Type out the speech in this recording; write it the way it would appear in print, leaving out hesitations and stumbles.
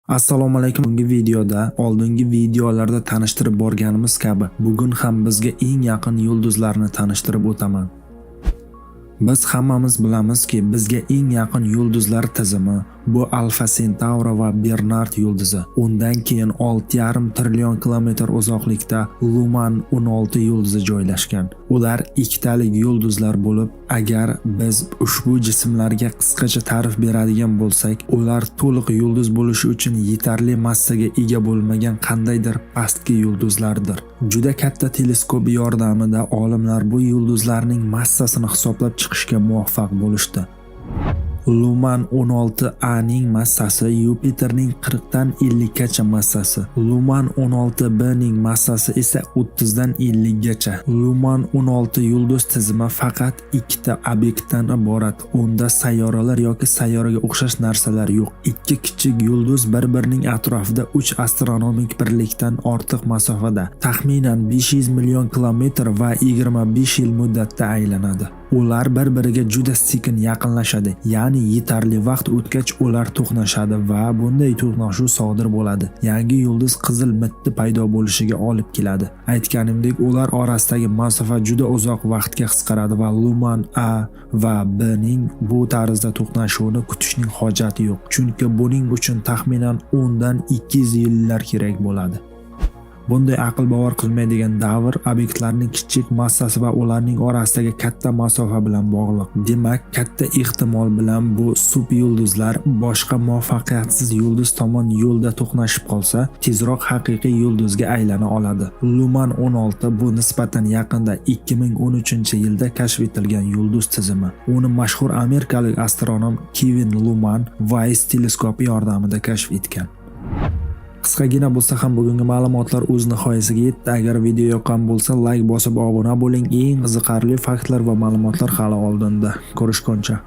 Assalomu alaykum. Bugungi videoda oldingi videolarda tanishtirib borganimiz kabi bugun ham bizga eng yaqin yulduzlarni tanishtirib o'taman. Biz hammamiz bilamizki, bizga eng yaqin yulduzlar tizimi bu Alfa Centauri va Bernard yulduzi. Undan keyin 6,5 trillion kilometr uzoqlikda Luman 16 yulduzi joylashgan. Ular ikkitalik yulduzlar bo'lib, agar biz ushbu jismlarga qisqacha ta'rif beradigan bo'lsak, ular to'liq yulduz bo'lishi uchun yetarli massaga ega bo'lmagan qandaydir pastki yulduzlardir. Juda katta teleskop yordamida olimlar bu yulduzlarning massasini hisoblab chiqishga muvaffaq bo'lishdi. Luman 16A ning massasi Yupiterning 40 dan 50 gacha massasi. Luman 16B ning massasi esa 30 dan 50 gacha. Luman 16 yulduz tizimi faqat ikkita obyektdan iborat. Unda sayyoralar yoki sayyoraga o'xshash narsalar yo'q. Ikki kichik yulduz bir-birining atrofida 3 astronomik birlikdan ortiq masofada, taxminan 500 million kilometr va 25 yil muddatda aylanadi. Ular bir-biriga juda sekin yaqinlashadi, ya'ni yetarli vaqt o'tgach ular to'qnashadi va bunday to'qnashuv sodir bo'ladi. Yangi yulduz qizil mitti paydo bo'lishiga olib keladi. Aytganimdek, ular orasidagi masofa juda uzoq vaqtga qisqaradi va Luman A va B ning bu tarzda to'qnashuvini kutishning hojati yo'q, chunki buning uchun taxminan 10 dan 200 yillar kerak bo'ladi. Bunday aql bovar qilmaydigan davr obyektlarning kichik massasi va ularning orasidagi katta masofa bilan bog'liq. Demak, katta ehtimol bilan bu sub yulduzlar boshqa muvaffaqiyatsiz yulduz tomon yo'lda to'qnashib qolsa, tezroq haqiqiy yulduzga aylana oladi. Luman 16 bu nisbatan yaqinda 2013-yilda kashf etilgan yulduz tizimi. Uni mashhur amerikalik astronom Kevin Luman Weiss teleskopi yordamida kashf etgan. Qisqagina bo'lsa ham bugungi ma'lumotlar o'z nihoyasiga yetdi. Agar video yoqqan bo'lsa, like bosib obuna bo'ling. Eng qiziqarli faktlar va ma'lumotlar hali oldinda. Ko'rishguncha.